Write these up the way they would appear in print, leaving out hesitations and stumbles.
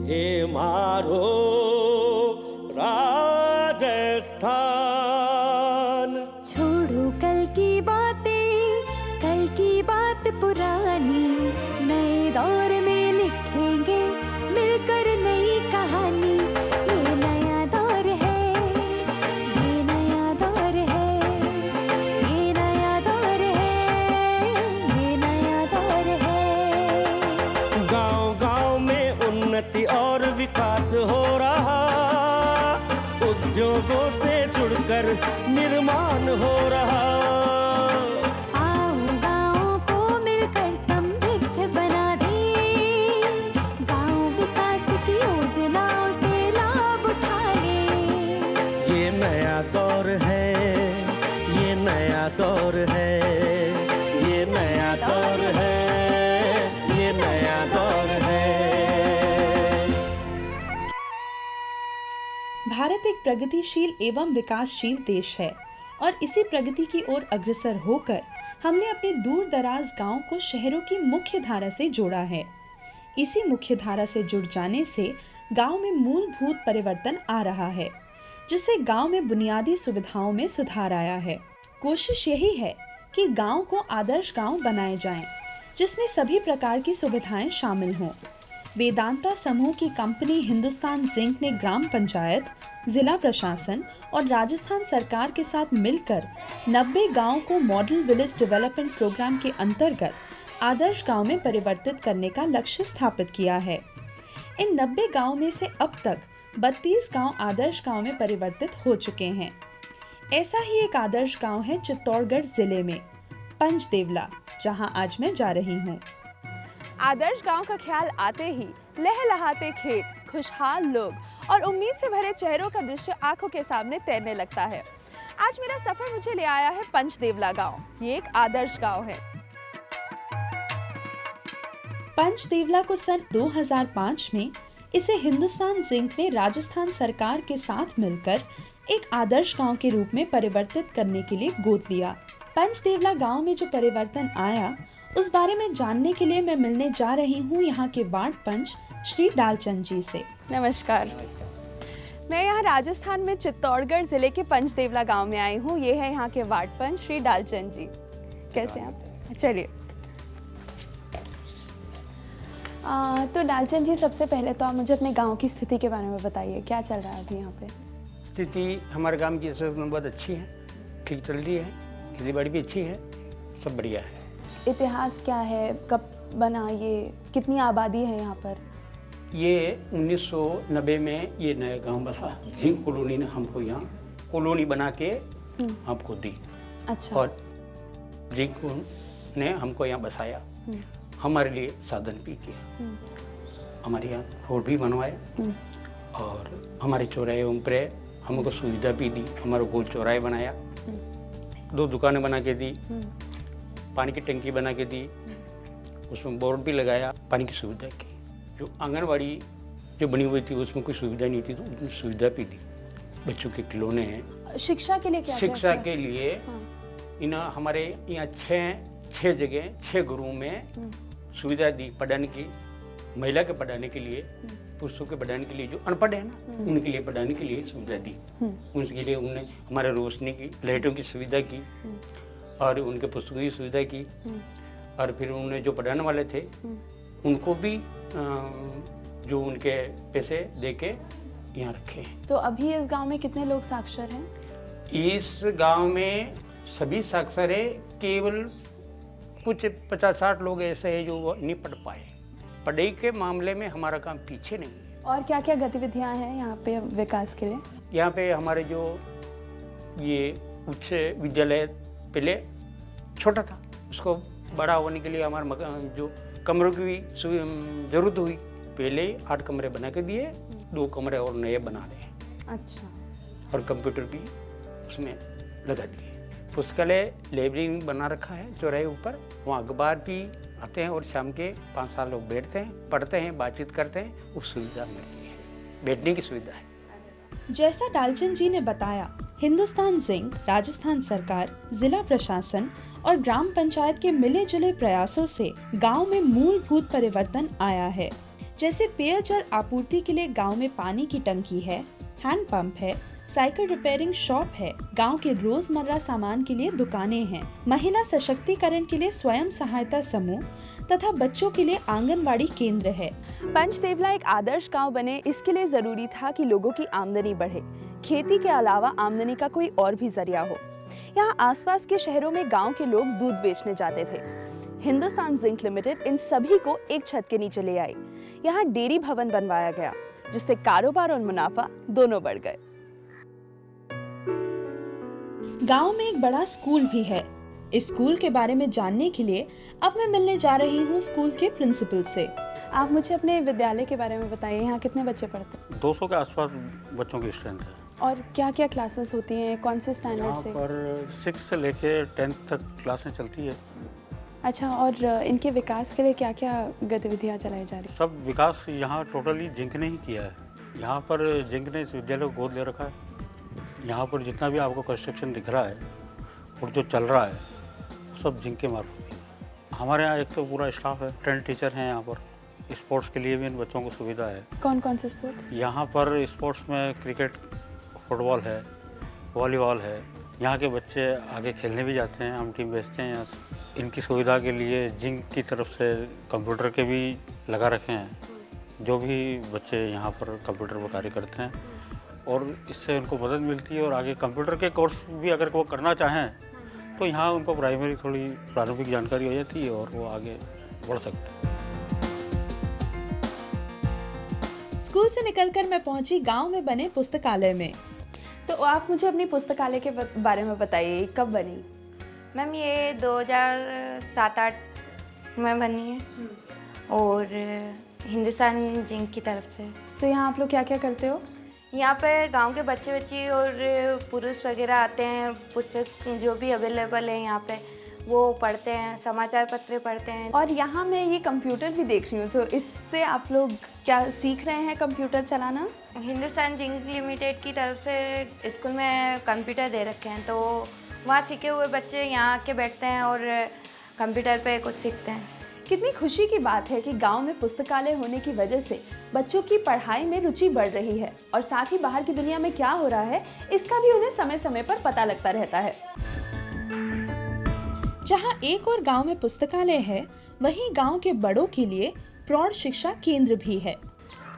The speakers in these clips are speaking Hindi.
हे मारो राजस्थान। छोड़ो कल की बातें, कल की बात पुरानी, नए दौर में लिखेंगे मिलकर नई कहानी। ये नया दौर है, ये नया दौर है, ये नया दौर है, ये नया दौर है। गांव-गांव में उन्नति और विकास हो रहा, उद्योगों से जुड़कर निर्माण हो रहा। आओ गाँव को मिलकर समृद्ध बना दें, गाँव विकास की योजनाओं से लाभ उठाए। ये नया दौर है, ये नया दौर है, ये नया दौर है, ये नया दौर है। भारत एक प्रगतिशील एवं विकासशील देश है और इसी प्रगति की ओर अग्रसर होकर हमने अपने दूर दराज गाँव को शहरों की मुख्य धारा से जोड़ा है। इसी मुख्य धारा से जुड़ जाने से गाँव में मूलभूत परिवर्तन आ रहा है, जिससे गाँव में बुनियादी सुविधाओं में सुधार आया है। कोशिश यही है कि गाँव को आदर्श गाँव बनाए जाएं, जिसमें सभी प्रकार की सुविधाएं शामिल हों। वेदांता समूह की कंपनी हिंदुस्तान जिंक ने ग्राम पंचायत, जिला प्रशासन और राजस्थान सरकार के साथ मिलकर 90 गांव को मॉडल विलेज डेवलपमेंट प्रोग्राम के अंतर्गत आदर्श गांव में परिवर्तित करने का लक्ष्य स्थापित किया है। इन 90 गांव में से अब तक 32 गांव आदर्श गांव में परिवर्तित हो चुके हैं। ऐसा ही एक आदर्श गांव है चित्तौड़गढ़ जिले में पंचदेवला, जहां आज मैं जा रही हूं। आदर्श गांव का ख्याल आते ही लहलहाते खेत, खुशहाल लोग और उम्मीद से भरे चेहरों का दृश्य आंखों के सामने तैरने लगता है। आज मेरा सफर मुझे ले आया है पंचदेवला गांव। ये एक आदर्श गांव है। पंचदेवला को सन 2005 में इसे हिंदुस्तान जिंक ने राजस्थान सरकार के साथ मिलकर एक आदर्श गांव के रूप में परिवर्तित करने के लिए गोद लिया। पंचदेवला गांव में जो परिवर्तन आया उस बारे में जानने के लिए मैं मिलने जा रही हूँ यहाँ के वार्ड पंच श्री डालचंद जी से। नमस्कार। मैं यहाँ राजस्थान में चित्तौड़गढ़ जिले के पंचदेवला गांव में आई हूँ। ये है यहाँ के वार्ड पंच श्री डालचंद जी। कैसे हैं आप? चलिए। तो डालचंद जी, सबसे पहले तो आप मुझे अपने गांव की स्थिति के बारे में बताइए, क्या चल रहा है अभी यहाँ पे? स्थिति हमारे गांव की सब बहुत अच्छी है, ठीक चल रही है, खेती बाड़ी भी अच्छी है, सब बढ़िया है। इतिहास क्या है, कब बना ये, कितनी आबादी है यहाँ पर? ये 1990 में ये नया गांव बसा। जिंक कॉलोनी ने हमको यहाँ कॉलोनी बना के हमको दी। अच्छा। और जिंक ने हमको यहाँ बसाया, हमारे लिए साधन भी किया, हमारे यहाँ रोड भी बनवाया और हमारे चौराहे ऊपर हमको सुविधा भी दी। हमारा गोल चौराहे बनाया, 2 दुकानें बना के दी, पानी की टंकी बना के दी, उसमें बोर्ड भी लगाया, पानी की सुविधा की। जो आंगनवाड़ी जो बनी हुई थी उसमें कोई सुविधा नहीं थी, तो उसमें सुविधा भी दी। बच्चों के खिलौने हैं। शिक्षा के लिए क्या? शिक्षा के लिए इन हमारे यहाँ 6 जगह 6 गुरुओं में सुविधा दी पढ़ाने की। महिला के पढ़ाने के लिए, पुरुषों के पढ़ाने के लिए, जो अनपढ़ है ना उनके लिए पढ़ाने के लिए सुविधा दी। उसके लिए उन्होंने हमारे रोशनी की, लाइटों की सुविधा की और उनके पुस्तकों की सुविधा की। और फिर उन्होंने जो पढ़ाने वाले थे उनको भी जो उनके पैसे दे के यहाँ रखे हैं। तो अभी इस गांव में कितने लोग साक्षर हैं? इस गांव में सभी साक्षर है, केवल कुछ 50-60 लोग ऐसे हैं जो नहीं पढ़ पाए। पढ़ाई के मामले में हमारा काम पीछे नहीं है। और क्या क्या गतिविधियां हैं यहाँ पे विकास के लिए? यहाँ पे हमारे जो ये उच्च विद्यालय पहले छोटा था, उसको बड़ा होने के लिए हमारे जो कमरों की भी जरूरत हुई। पहले 8 कमरे बना के दिए, 2 कमरे और नए बना रहे हैं। अच्छा। और कंप्यूटर भी उसमें लगा दिए। पुस्तकालय लाइब्रेरी बना रखा है चौराहे ऊपर, वहाँ अखबार भी आते हैं और शाम के 5-7 लोग बैठते हैं, पढ़ते हैं, बातचीत करते हैं। उस सुविधा मिल रही है, बैठने की सुविधा है। जैसा डालचंद जी ने बताया, हिंदुस्तान जिंक, राजस्थान सरकार, जिला प्रशासन और ग्राम पंचायत के मिले जुले प्रयासों से गांव में मूलभूत परिवर्तन आया है, जैसे पेयजल आपूर्ति के लिए गांव में पानी की टंकी है, हैंड पंप है, साइकिल रिपेयरिंग शॉप है, गांव के रोजमर्रा सामान के लिए दुकानें हैं, महिला सशक्तिकरण के लिए स्वयं सहायता समूह तथा बच्चों के लिए आंगनवाड़ी केंद्र है। पंचदेवला एक आदर्श गांव बने, इसके लिए जरूरी था कि लोगों की आमदनी बढ़े, खेती के अलावा आमदनी का कोई और भी जरिया हो। यहाँ आसपास के शहरों में गांव के लोग दूध बेचने जाते थे। हिंदुस्तान जिंक लिमिटेड इन सभी को एक छत के नीचे ले आई। यहाँ डेयरी भवन बनवाया गया, जिससे कारोबार और मुनाफा दोनों बढ़ गए। गांव में एक बड़ा स्कूल भी है। इस स्कूल के बारे में जानने के लिए अब मैं मिलने जा रही हूँ स्कूल के प्रिंसिपल से। आप मुझे अपने विद्यालय के बारे में बताइए, यहाँ कितने बच्चे पढ़ते हैं? 200 के आसपास बच्चों की स्ट्रेंथ है। और क्या क्या क्लासेस होती हैं, कौन से स्टैंडर्ड से? यहाँ पर 6 से लेके 10th तक क्लासें चलती है। अच्छा, और इनके विकास के लिए क्या क्या गतिविधियाँ चलाई जा रही? सब विकास यहाँ टोटली जिंक ने ही किया है। यहाँ पर जिंक ने इस विद्यालय को गोद ले रखा है। यहाँ पर जितना भी आपको कंस्ट्रक्शन दिख रहा है और जो चल रहा है सब जिंक के मार्फत है। हमारे यहाँ एक तो पूरा स्टाफ है, ट्रेंड टीचर हैं यहाँ पर। स्पोर्ट्स के लिए भी इन बच्चों को सुविधा है। कौन कौन से स्पोर्ट्स? यहाँ पर स्पोर्ट्स में क्रिकेट, फुटबॉल है, वॉलीबॉल है। यहाँ के बच्चे आगे खेलने भी जाते हैं, हम टीम भेजते हैं यहाँ से। इनकी सुविधा के लिए जिंक की तरफ से कंप्यूटर के भी लगा रखे हैं, जो भी बच्चे यहाँ पर कंप्यूटर पर कार्य करते हैं, और इससे उनको मदद मिलती है। और आगे कंप्यूटर के कोर्स भी अगर वो करना चाहें तो यहाँ उनको प्राइमरी थोड़ी प्रारंभिक जानकारी हो जाती है और वो आगे बढ़ सकते हैं। स्कूल से निकलकर मैं पहुंची गांव में बने पुस्तकालय में। तो आप मुझे अपनी पुस्तकालय के बारे में बताइए, कब बनी? मैम ये 2007-8 में बनी है और हिंदुस्तान जिंक की तरफ से। तो यहाँ आप लोग क्या क्या करते हो? यहाँ पे गांव के बच्चे और पुरुष वगैरह आते हैं, पुस्तक जो भी अवेलेबल है यहाँ पे वो पढ़ते हैं, समाचार पत्र पढ़ते हैं। और यहाँ मैं ये कंप्यूटर भी देख रही हूँ, तो इससे आप लोग क्या सीख रहे हैं कंप्यूटर चलाना? हिंदुस्तान जिंक लिमिटेड की तरफ से स्कूल में कंप्यूटर दे रखे हैं, तो वहाँ सीखे हुए बच्चे यहाँ आके बैठते हैं और कंप्यूटर पे कुछ सीखते हैं। कितनी खुशी की बात है कि गांव में पुस्तकालय होने की वजह से बच्चों की पढ़ाई में रुचि बढ़ रही है और साथ ही बाहर की दुनिया में क्या हो रहा है इसका भी उन्हें समय समय पर पता लगता रहता है। जहां एक और गांव में पुस्तकालय है, वहीं गांव के बड़ों के लिए प्रौढ़ शिक्षा केंद्र भी है।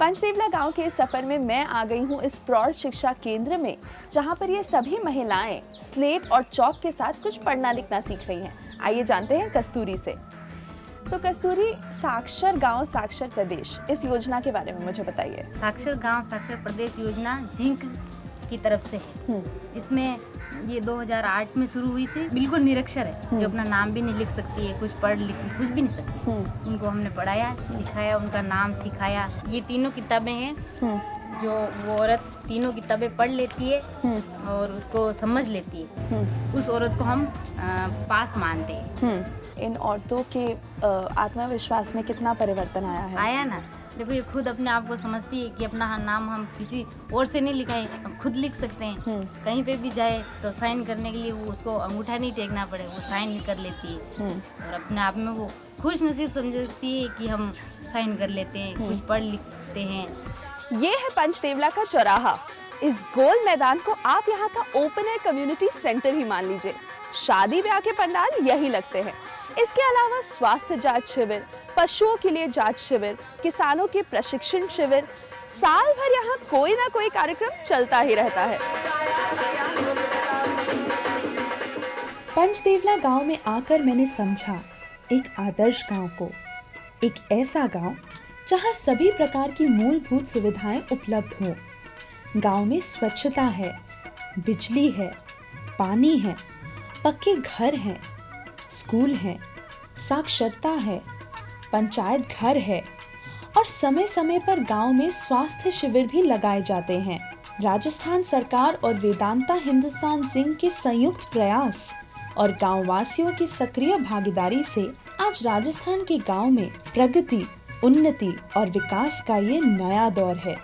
पंचदेवला गांव के सफर में मैं आ गई हूँ इस प्रौढ़ शिक्षा केंद्र में, जहाँ पर ये सभी महिलाएं स्लेट और चौक के साथ कुछ पढ़ना लिखना सीख रही हैं। आइए जानते हैं कस्तूरी से। तो कस्तूरी, साक्षर गांव साक्षर प्रदेश, इस योजना के बारे में मुझे बताइए। साक्षर गांव साक्षर प्रदेश योजना जिंक की तरफ से है। इसमें ये 2008 में शुरू हुई थी। बिल्कुल निरक्षर है, जो अपना नाम भी नहीं लिख सकती है, कुछ पढ़ लिख कुछ भी नहीं सकती, उनको हमने पढ़ाया, लिखाया, उनका नाम सिखाया। ये तीनों किताबें हैं, जो वो औरत तीनों किताबें पढ़ लेती है और उसको समझ लेती है, उस औरत को हम पास मानते हैं। इन औरतों के आत्मविश्वास में कितना परिवर्तन आया है? आया ना, देखो ये खुद अपने आप को समझती है कि अपना नाम हम किसी और से नहीं लिखाएं, हम खुद लिख सकते हैं। कहीं पे भी जाए तो साइन करने के लिए वो उसको अंगूठा नहीं टेकना पड़े, वो साइन कर लेती है और अपने आप में वो खुश नसीब समझती है कि हम साइन कर लेते हैं, कुछ पढ़ लिखते हैं। ये है पंचदेवला का चौराहा। इस गोल मैदान को आप यहाँ का ओपन एयर कम्युनिटी सेंटर ही मान लीजिए। शादी ब्याह के पंडाल यही लगते हैं। इसके अलावा स्वास्थ्य जांच शिविर, पशुओं के लिए जांच शिविर, किसानों के प्रशिक्षण शिविर, साल भर यहाँ कोई ना कोई कार्यक्रम चलता ही रहता है। पंचदेवला गांव में आकर मैंने समझा एक आदर्श गांव को, एक ऐसा गांव जहां सभी प्रकार की मूलभूत सुविधाएं उपलब्ध हों। गांव में स्वच्छता है, बिजली है, पानी है, पक्के घर हैं, स्कूल हैं, साक्षरता है, पंचायत घर है और समय समय पर गांव में स्वास्थ्य शिविर भी लगाए जाते हैं। राजस्थान सरकार और वेदांता हिंदुस्तान जिंक के संयुक्त प्रयास और गांव वासियों की सक्रिय भागीदारी से आज राजस्थान के गांव में प्रगति, उन्नति और विकास का ये नया दौर है।